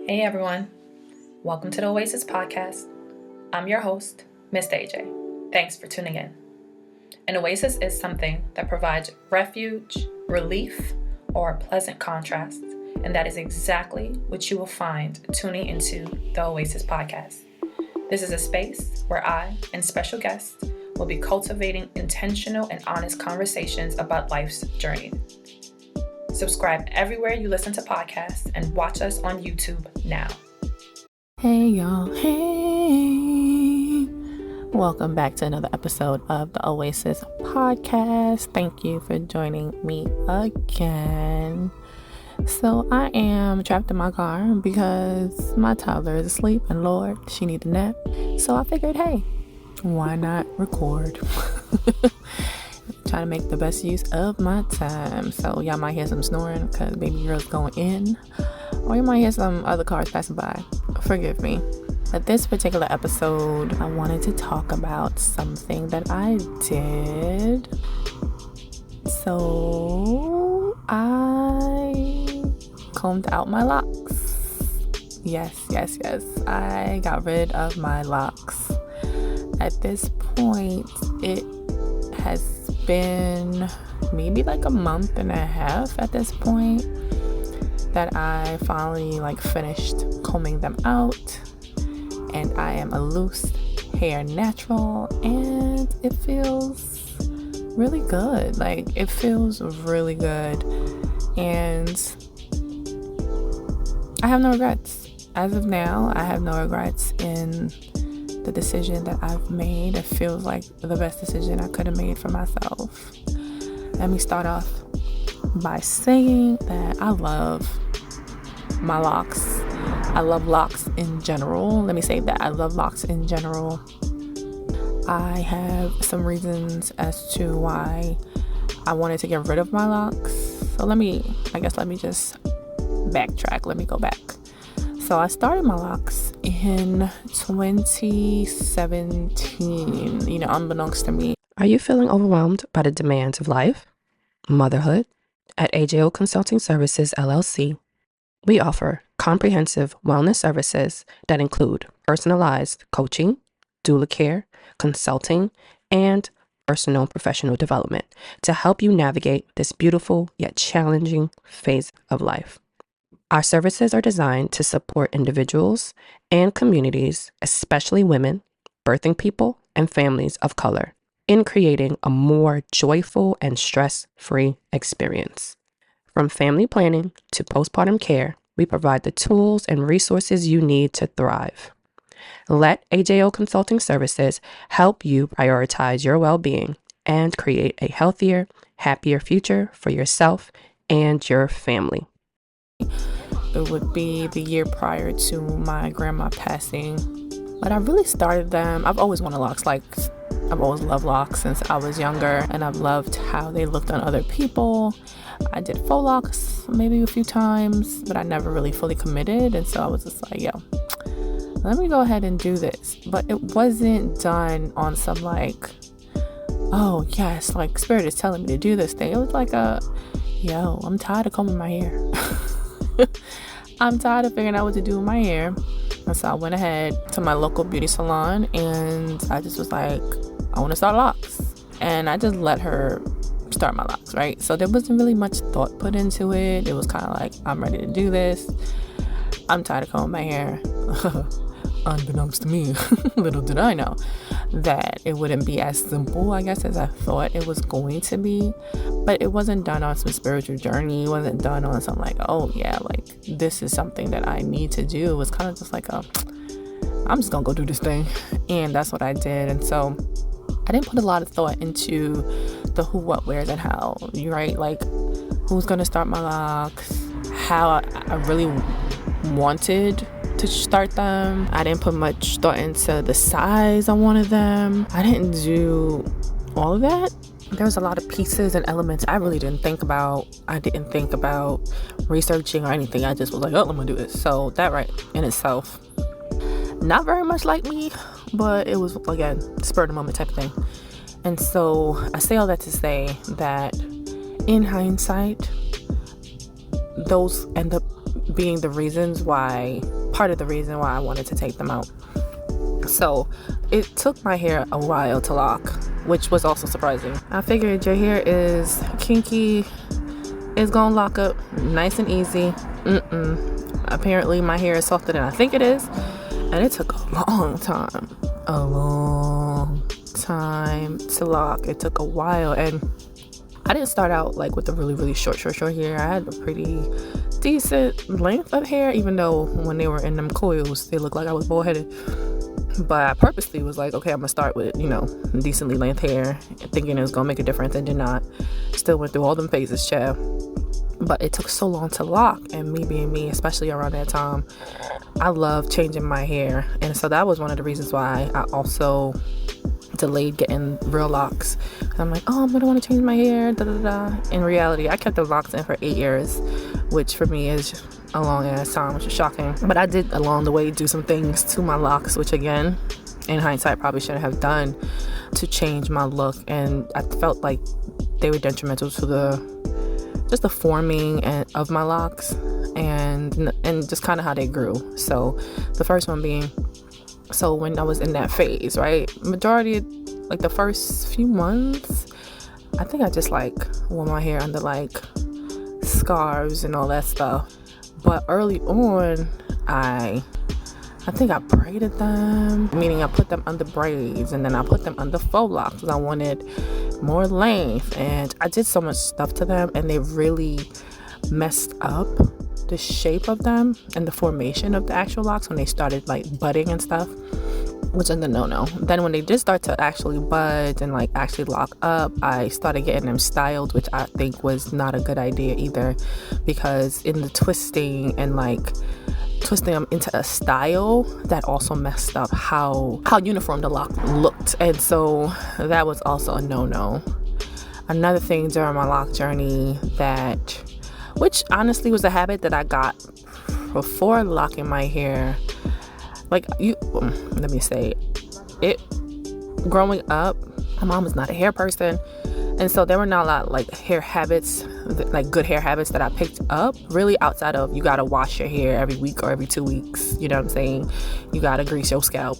Hey everyone, welcome to the Oasis Podcast. I'm your host, Miss AJ. Thanks for tuning in. An oasis is something that provides refuge, relief, or a pleasant contrast, and that is exactly what you will find tuning into the Oasis Podcast. This is a space where I and special guests will be cultivating intentional and honest conversations about life's journey. Subscribe everywhere you listen to podcasts and watch us on YouTube now. Hey y'all, hey! Welcome back to another episode of the Oasis Podcast. Thank you for joining me again. So I am trapped in my car because my toddler is asleep and Lord, she needs a nap. So I figured, hey, why not record? Trying to make the best use of my time. So y'all might hear some snoring because baby girl's going in, or you might hear some other cars passing by. Forgive me. But this particular episode, I wanted to talk about something that I did. So I combed out my locks. Yes. I got rid of my locks. At this point, it has been maybe like a month and a half at this point that I finally finished combing them out, and I am a loose hair natural, and it feels really good. It feels really good, and I have no regrets. As of now, I have no regrets in the decision that I've made. It feels like the best decision I could have made for myself. Let me start off by saying that I love my locks. I love locks in general. Let me say that I love locks in general. I have some reasons as to why I wanted to get rid of my locks. So let me just backtrack. Let me go back. So I started my locks in 2017, unbeknownst to me. Are you feeling overwhelmed by the demands of life, motherhood? At AJO Consulting Services, LLC, we offer comprehensive wellness services that include personalized coaching, doula care, consulting, and personal and professional development to help you navigate this beautiful yet challenging phase of life. Our services are designed to support individuals and communities, especially women, birthing people, and families of color, in creating a more joyful and stress-free experience. From family planning to postpartum care, we provide the tools and resources you need to thrive. Let AJO Consulting Services help you prioritize your well-being and create a healthier, happier future for yourself and your family. It would be the year prior to my grandma passing. But I really started them. I've always wanted locks. I've always loved locks since I was younger, and I've loved how they looked on other people. I did faux locks maybe a few times, but I never really fully committed. And so I was just like, yo, let me go ahead and do this. But it wasn't done on some oh yes, Spirit is telling me to do this thing. It was yo, I'm tired of combing my hair. I'm tired of figuring out what to do with my hair. And so I went ahead to my local beauty salon, and I just was like, I want to start locks. And I just let her start my locks, right? So there wasn't really much thought put into it. It was kind of I'm ready to do this. I'm tired of combing my hair. Unbeknownst to me, little did I know that it wouldn't be as simple, I guess, as I thought it was going to be. But it wasn't done on some spiritual journey. It wasn't done on something this is something that I need to do. It was kind of just I'm just gonna go do this thing. And that's what I did. And so I didn't put a lot of thought into the who, what, where's, and how, right? Who's gonna start my locks, how I really wanted to start them. I didn't put much thought into the size I wanted them. I didn't do all of that. There was a lot of pieces and elements I really didn't think about. I didn't think about researching or anything. I just was oh, I'm gonna do this. So that right in itself, not very much like me, but it was, again, spur of the moment type of thing. And so I say all that to say that in hindsight, those end up being part of the reason why I wanted to take them out. So it took my hair a while to lock, which was also surprising. I figured your hair is kinky, it's gonna lock up nice and easy. Apparently my hair is softer than I think it is, and it took a long time to lock. It took a while, and I didn't start out like with a really, really short hair. I had a pretty decent length of hair, even though when they were in them coils, they looked like I was bald-headed. But I purposely was like, okay, I'm gonna start with, decently length hair, thinking it was gonna make a difference, and did not. Still went through all them phases, child. But it took so long to lock, and me being me, especially around that time, I love changing my hair. And so that was one of the reasons why I also delayed getting real locks. I'm like, I'm gonna want to change my hair, In reality, I kept the locks in for 8 years, which for me is a long ass time, which is shocking. But I did along the way do some things to my locks, which again, in hindsight, probably shouldn't have done, to change my look. And I felt like they were detrimental to the forming of my locks and just kind of how they grew. So the first one being, so when I was in that phase, right, majority, like the first few months, I think I just like wore my hair under like scarves and all that stuff. But early on, I think I braided them, meaning I put them under braids, and then I put them under faux locks because I wanted more length. And I did so much stuff to them, and they really messed up the shape of them and the formation of the actual locks when they started like budding and stuff, which is the no-no. Then when they did start to actually bud and like actually lock up, I started getting them styled, which I think was not a good idea either, because in the twisting and like twisting them into a style, that also messed up how uniform the lock looked. And so that was also a no-no. Another thing during my lock journey which honestly was a habit that I got before locking my hair. Like let me say it, growing up, my mom was not a hair person, and so there were not a lot like hair habits, like good hair habits that I picked up really outside of you gotta wash your hair every week or every 2 weeks, you know what I'm saying, you gotta grease your scalp,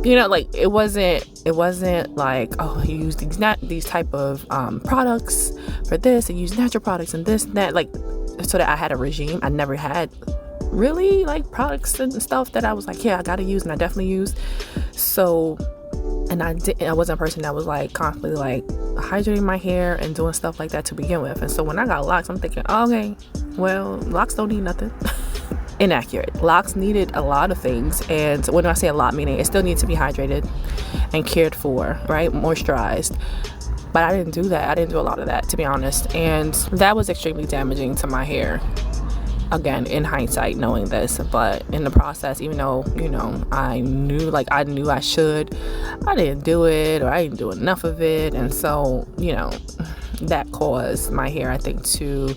like it wasn't like, oh, you use these type of products for this, and use natural products and this and that, like, so that I had a regime. I never had really like products and stuff that I was like, yeah, I gotta use, and I definitely used. So, and I wasn't a person that was like constantly like hydrating my hair and doing stuff like that to begin with. And so when I got locks, I'm thinking, okay, well, locks don't need nothing. Inaccurate. Locks needed a lot of things, and when I say a lot, meaning it still needs to be hydrated and cared for, right, moisturized. But I didn't do that. I didn't do a lot of that, to be honest, and that was extremely damaging to my hair. Again, in hindsight, knowing this, but in the process, even though I knew I should, I didn't do it, or I didn't do enough of it, and so that caused my hair, I think, to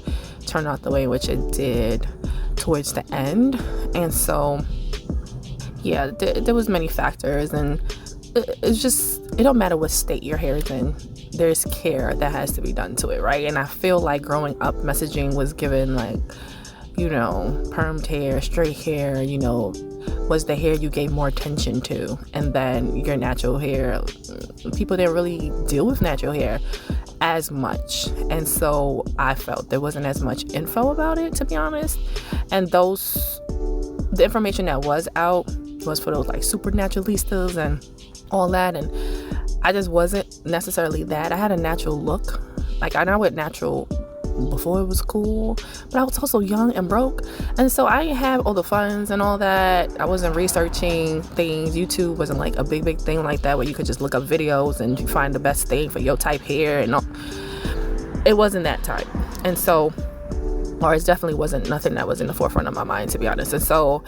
turn out the way in which it did towards the end. And so yeah, there was many factors, and it's just, it don't matter what state your hair is in, there's care that has to be done to it, right? And I feel like growing up, messaging was given like, permed hair, straight hair, was the hair you gave more attention to. And then your natural hair, people didn't really deal with natural hair as much. And so I felt there wasn't as much info about it, to be honest. And the information that was out was for those like supernaturalistas and all that. And I just wasn't necessarily that. I had a natural look. Like, I know what natural before it was cool, but I was also young and broke, and so I didn't have all the funds and all that. I wasn't researching things. YouTube wasn't like a big thing like that where you could just look up videos and you find the best thing for your type hair and all. It wasn't that type, and so, or it definitely wasn't nothing that was in the forefront of my mind, to be honest. And so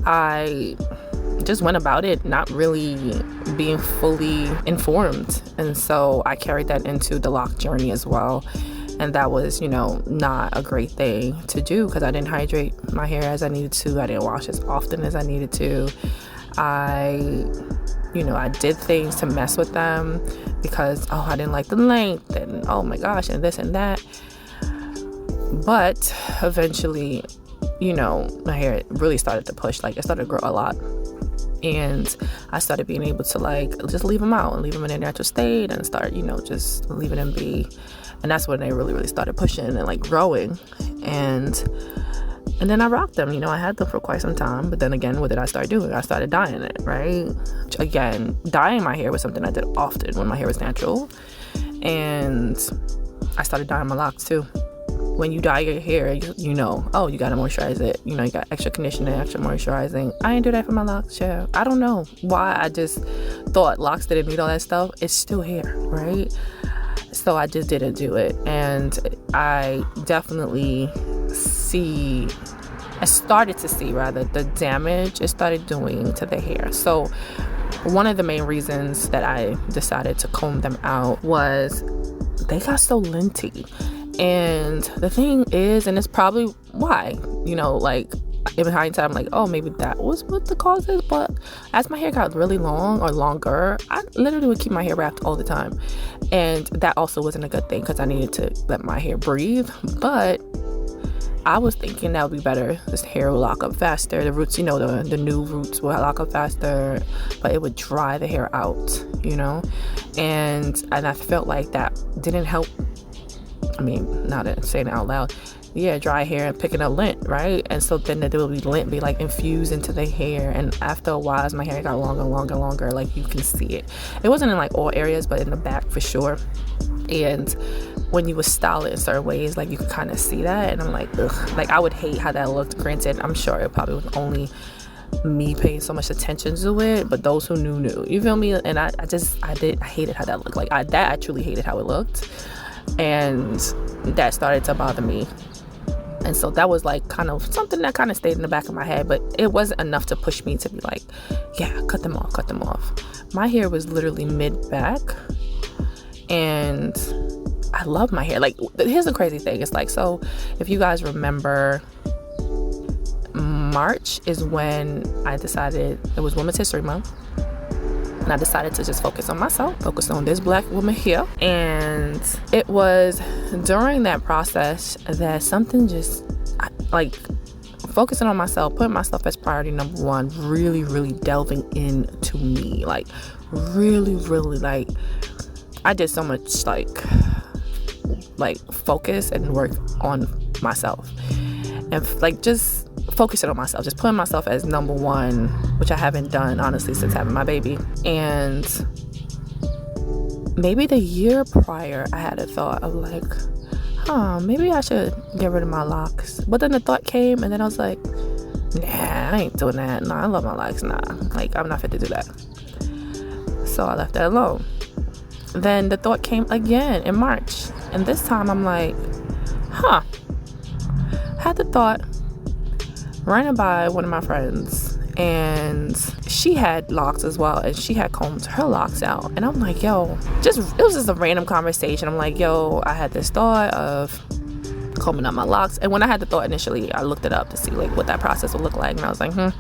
I just went about it not really being fully informed, and so I carried that into the lock journey as well. And that was, not a great thing to do, because I didn't hydrate my hair as I needed to. I didn't wash as often as I needed to. I did things to mess with them because, I didn't like the length, and oh my gosh, and this and that. But eventually my hair really started to push. Like, it started to grow a lot. And I started being able to, like, just leave them out and leave them in their natural state and start, just leaving them be. And that's when they really, really started pushing and, like, growing. And then I rocked them. I had them for quite some time. But then again, what did I start doing? I started dyeing it, right? Again, dyeing my hair was something I did often when my hair was natural. And I started dyeing my locks too. When you dye your hair, you gotta moisturize it. You got extra conditioning, extra moisturizing. I didn't do that for my locks, yeah. I don't know why. I just thought locks didn't need all that stuff. It's still hair, right? So I just didn't do it. And I definitely started to see the damage it started doing to the hair. So one of the main reasons that I decided to comb them out was they got so linty. And the thing is, and it's probably why, like, in hindsight, I'm like, oh, maybe that was what the cause is. But as my hair got really long or longer, I literally would keep my hair wrapped all the time. And that also wasn't a good thing because I needed to let my hair breathe. But I was thinking that would be better. This hair will lock up faster. The roots, the new roots will lock up faster, but it would dry the hair out, and I felt like that didn't help. I mean, not saying it out loud. Yeah, dry hair and picking up lint, right? And so then there will be lint be like infused into the hair. And after a while, as my hair got longer, like you can see it. It wasn't in like all areas, but in the back for sure. And when you would style it in certain ways, like you could kind of see that. And I'm like, ugh. Like, I would hate how that looked. Granted, I'm sure it probably was only me paying so much attention to it, but those who knew. You feel me? And I hated how that looked. Like, I truly hated how it looked. And that started to bother me. And so that was like kind of something that kind of stayed in the back of my head, but it wasn't enough to push me to be like, yeah, cut them off. My hair was literally mid-back, and I love my hair. Like, here's the crazy thing. It's like, so if you guys remember, March is when I decided it was Women's History Month. And I decided to just focus on myself, focus on this black woman here. And it was during that process that something just, like, focusing on myself, putting myself as priority number one, really, really delving into me. Like, really, really, like, I did so much, like focus and work on myself. And, like, just focusing on myself, just putting myself as number one, which I haven't done, honestly, since having my baby. And maybe the year prior, I had a thought of like, maybe I should get rid of my locks. But then the thought came, and then I was like, nah, I ain't doing that. Nah, I love my locks. Nah, like, I'm not fit to do that. So I left that alone. Then the thought came again in March. And this time I'm like, had the thought, running by one of my friends, and she had locks as well, and she had combed her locks out. And I'm like, yo, it was just a random conversation. I'm like, yo, I had this thought of combing out my locks. And when I had the thought initially, I looked it up to see like what that process would look like, and I was like, I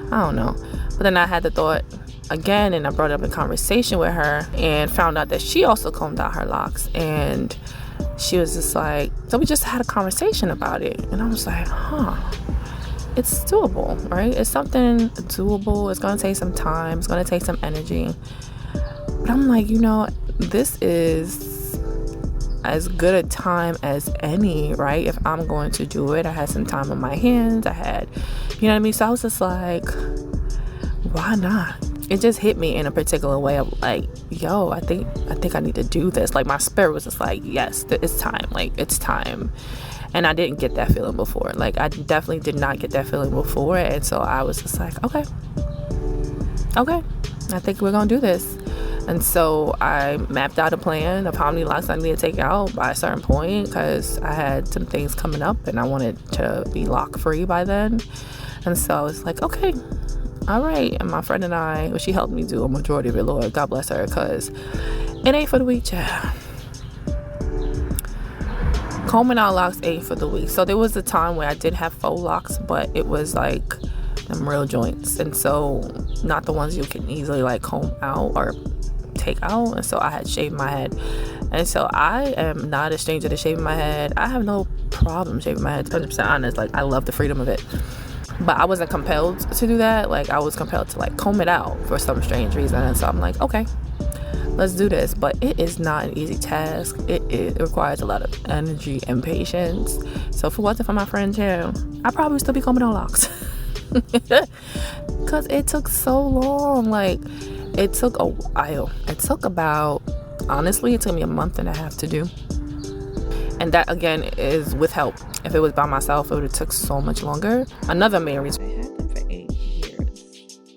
don't know. But then I had the thought again, and I brought it up in conversation with her and found out that she also combed out her locks. And she was just like, so we just had a conversation about it. And I was like, it's doable, right? It's something doable. It's going to take some time. It's going to take some energy. But I'm like, this is as good a time as any, right? If I'm going to do it, I had some time on my hands. I had, you know what I mean? So I was just like, why not? It just hit me in a particular way of like, yo, I think I need to do this. Like, my spirit was just like, yes, it's time. Like, it's time. And I didn't get that feeling before. Like, I definitely did not get that feeling before. And so I was just like, okay, I think we're going to do this. And so I mapped out a plan of how many locks I needed to take out by a certain point, because I had some things coming up and I wanted to be lock free by then. And so I was like, okay, all right. And my friend and I, she helped me do a majority of it, Lord, God bless her, because it ain't for the weak, child. Combing out locks ain't for the weak. So there was a time where I did have faux locks, but it was like them real joints, and so not the ones you can easily like comb out or take out. And so I had shaved my head, and so I am not a stranger to shaving my head. I have no problem shaving my head, to be 100% honest. Like, I love the freedom of it. But I wasn't compelled to do that. Like, I was compelled to, like, comb it out for some strange reason. And so I'm like, okay, let's do this. But it is not an easy task. It requires a lot of energy and patience. So if it wasn't for my friend Jim, I'd probably still be combing on locks. Because it took so long. Like, it took a while. It took about, honestly, it took me a month and a half to do. And that, again, is with help. If it was by myself, it would have took so much longer. Another main reason. I had them for 8 years,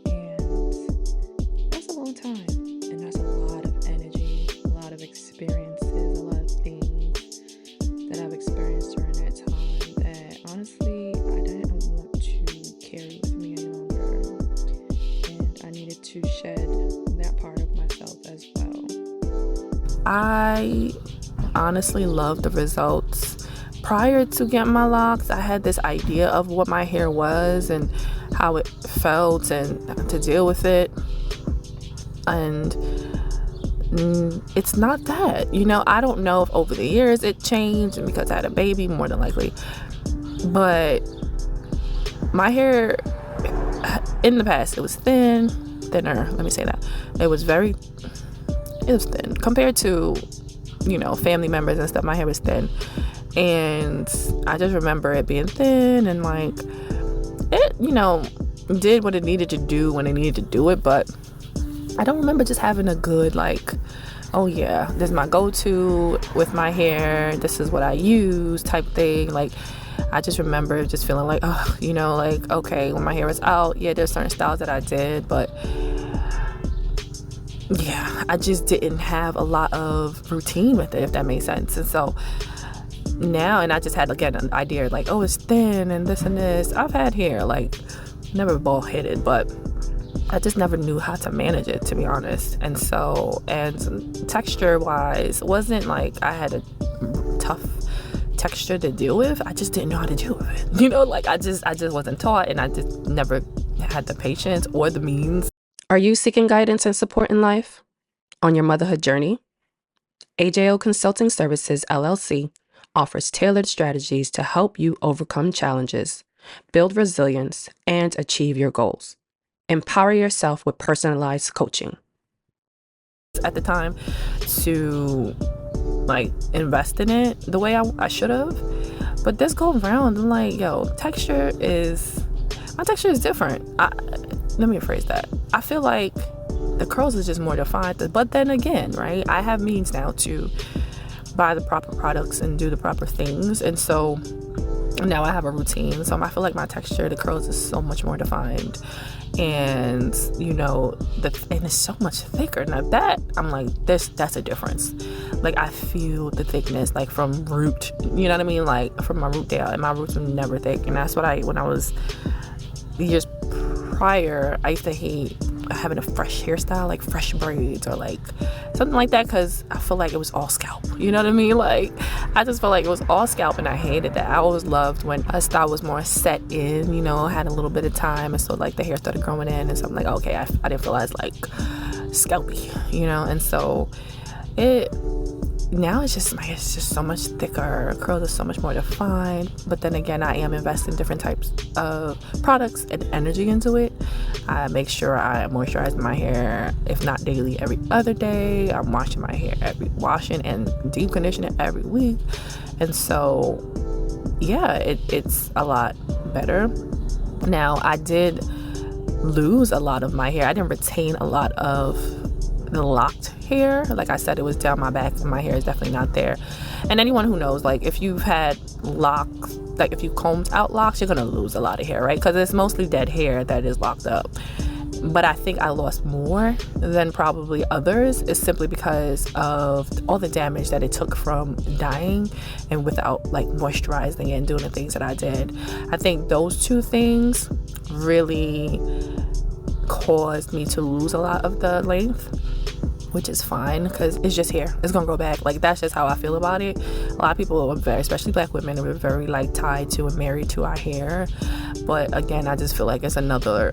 and that's a long time. And that's a lot of energy, a lot of experiences, a lot of things that I've experienced during that time that, honestly, I didn't want to carry with me any longer. And I needed to shed that part of myself as well. I honestly love the results. Prior to getting my locks, I had this idea of what my hair was and how it felt and to deal with it. And it's not that, you know, I don't know if over the years it changed, and because I had a baby, more than likely. But my hair in the past, it was thinner, let me say that. It was thin compared to, you know, family members and stuff. My hair was thin, and I just remember it being thin, and like, it, you know, did what it needed to do when it needed to do it. But I don't remember just having a good, like, oh yeah, this is my go-to with my hair, this is what I use type thing. Like, I just remember just feeling like, oh, you know, like, okay, when my hair was out, yeah, there's certain styles that I did, but yeah, I just didn't have a lot of routine with it, if that makes sense. And so now, and I just had, again, an idea like, oh, it's thin and this and this. I've had hair, like, never bald headed, but I just never knew how to manage it, to be honest. And so, and texture wise, wasn't like I had a tough texture to deal with. I just didn't know how to deal with it. You know, like, I just wasn't taught, and I just never had the patience or the means. Are you seeking guidance and support in life? On your motherhood journey? AJO Consulting Services, LLC, offers tailored strategies to help you overcome challenges, build resilience, and achieve your goals. Empower yourself with personalized coaching. At the time to, like, invest in it the way I should have. But this go around, I'm like, yo, my texture is different. Let me rephrase that. I feel like the curls is just more defined. But then again, right, I have means now to buy the proper products and do the proper things. And so now I have a routine. So I feel like my texture, the curls is so much more defined. And, you know, and it's so much thicker. Now that, I'm like, that's a difference. Like, I feel the thickness, like, from root, you know what I mean? Like, from my root down. And my roots were never thick. And that's what when I was years prior, I used to hate having a fresh hairstyle, like fresh braids or like something like that, because I feel like it was all scalp, you know what I mean? Like, I just felt like it was all scalp, and I hated that. I always loved when a style was more set in, you know, had a little bit of time, and so like the hair started growing in, and so I'm like, okay, I didn't feel as like scalpy, you know. And so now it's just so much thicker. Curls are so much more defined. But then again, I am investing in different types of products and energy into it. I make sure I moisturize my hair, if not daily, every other day. I'm washing my hair washing and deep conditioning every week. And so, yeah, it's a lot better. Now, I did lose a lot of my hair. I didn't retain a lot of the locked hair. Like I said, it was down my back, and my hair is definitely not there. And anyone who knows, like, if you've had locks, like if you combed out locks, you're gonna lose a lot of hair, right? Because it's mostly dead hair that is locked up. But I think I lost more than probably others, is simply because of all the damage that it took from dyeing and without like moisturizing and doing the things that I did. I think those two things really caused me to lose a lot of the length, which is fine because it's just hair. It's gonna grow back. Like, that's just how I feel about it. A lot of people are very, especially Black women, are very like tied to and married to our hair. But again, I just feel like it's another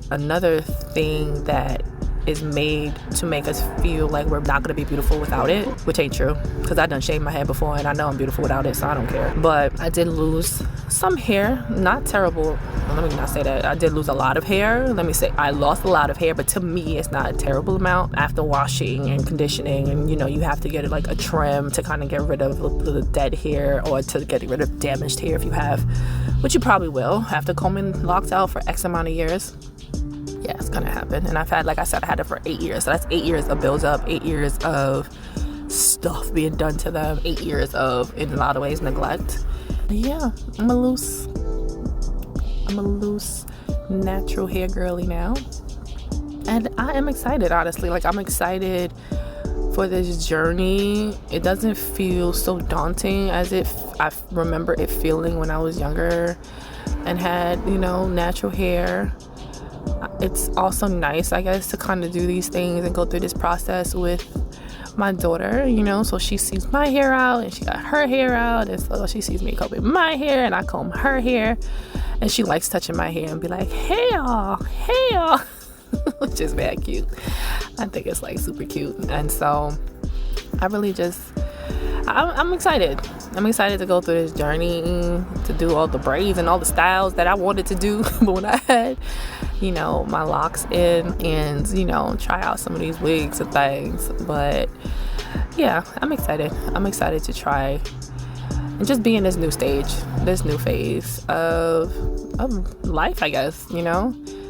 thing that is made to make us feel like we're not going to be beautiful without it, which ain't true, because I done shaved my head before and I know I'm beautiful without it, so I don't care. But I did lose some hair, not terrible. Let me not say that. I did lose a lot of hair. Let me say I lost a lot of hair, but to me it's not a terrible amount. After washing and conditioning, and you have to get like a trim to kind of get rid of the dead hair, or to get rid of damaged hair if you have, which you probably will after combing locks out for X amount of years. Yeah, it's gonna happen. And I've had, like I said, I had it for 8 years, so that's 8 years of build up, 8 years of stuff being done to them, 8 years of, in a lot of ways, neglect. Yeah, I'm a loose natural hair girly now, and I am excited, honestly. Like, I'm excited for this journey. It doesn't feel so daunting as if I remember it feeling when I was younger and had natural hair. It's also nice, I guess, to kind of do these things and go through this process with my daughter, so she sees my hair out and she got her hair out, and so she sees me combing my hair and I comb her hair, and she likes touching my hair and be like, hey y'all, which is very cute. I think it's like super cute. And so I really I'm excited. I'm excited to go through this journey, to do all the braids and all the styles that I wanted to do but when I had my locks in, and try out some of these wigs and things. But yeah, I'm excited to try and just be in this new stage, this new phase of life, I guess.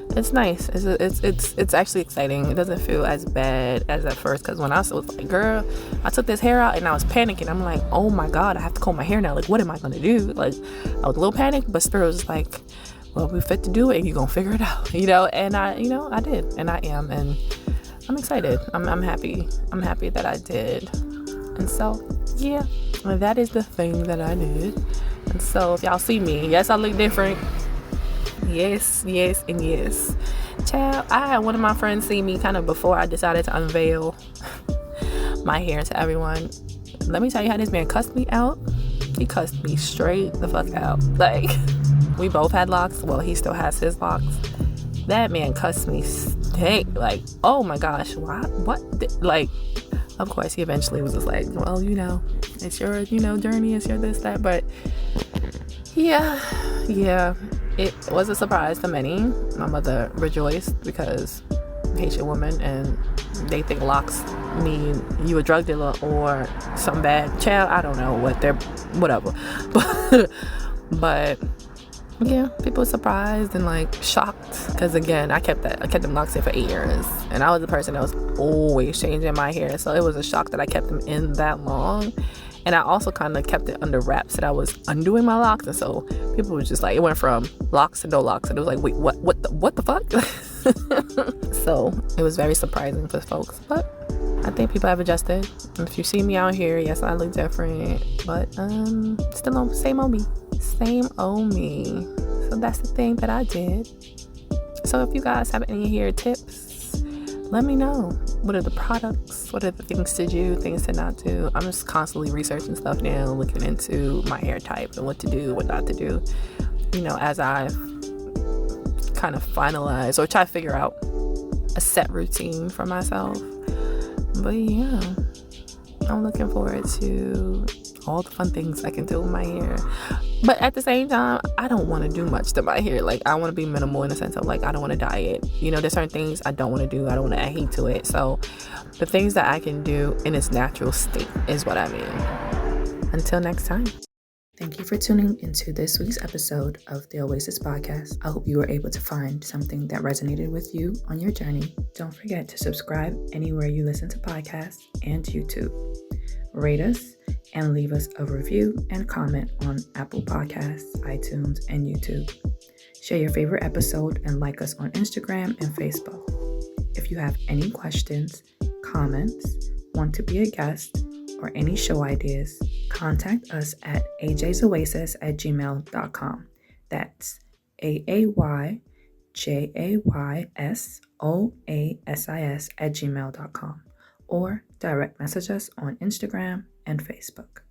It's nice. It's actually exciting. It doesn't feel as bad as at first, because when I was like, girl, I took this hair out and I was panicking. I'm like, oh my god, I have to comb my hair now. Like, what am I gonna do? Like, I was a little panicked, but still was like, well, we fit to do it and you're gonna figure it out, and I did, and I am, and I'm excited. I'm happy that I did. And so yeah, that is the thing that I did. And so if y'all see me, yes, I look different. Yes, and yes. Child, I had one of my friends see me kind of before I decided to unveil my hair to everyone. Let me tell you how this man cussed me out. He cussed me straight the fuck out. Like, we both had locks. Well, he still has his locks. That man cussed me straight. Like, oh my gosh, what? Like, of course, he eventually was just like, well, it's your, journey, it's your this, that. But yeah, it was a surprise to many. My mother rejoiced, because I'm a Haitian woman and they think locks mean you a drug dealer or some bad child. I don't know what they're, whatever. But yeah, people were surprised and like shocked, because again, I kept them locks in for 8 years, and I was the person that was always changing my hair, so it was a shock that I kept them in that long. And I also kind of kept it under wraps that I was undoing my locks, and so people were just like, it went from locks to no locks, and it was like, wait, what the fuck? So it was very surprising for folks, but I think people have adjusted. If you see me out here, yes, I look different, but still same old me. So that's the thing that I did. So if you guys have any hair tips, let me know. What are the products? What are the things to do, things to not do? I'm just constantly researching stuff now, looking into my hair type and what to do, what not to do, as I kind of finalize or try to figure out a set routine for myself. But yeah, I'm looking forward to all the fun things I can do with my hair. But at the same time, I don't want to do much to my hair. Like, I want to be minimal in the sense of, like, I don't want to dye it. There's certain things I don't want to do. I don't want to add heat to it. So the things that I can do in its natural state is what I mean. Until next time. Thank you for tuning into this week's episode of the Oasis Podcast. I hope you were able to find something that resonated with you on your journey. Don't forget to subscribe anywhere you listen to podcasts and YouTube. Rate us and leave us a review and comment on Apple Podcasts, iTunes, and YouTube. Share your favorite episode and like us on Instagram and Facebook. If you have any questions, comments, want to be a guest, or any show ideas, contact us at ajaysoasis@gmail.com. That's AAYJAYSOASIS@gmail.com, or direct message us on Instagram and Facebook.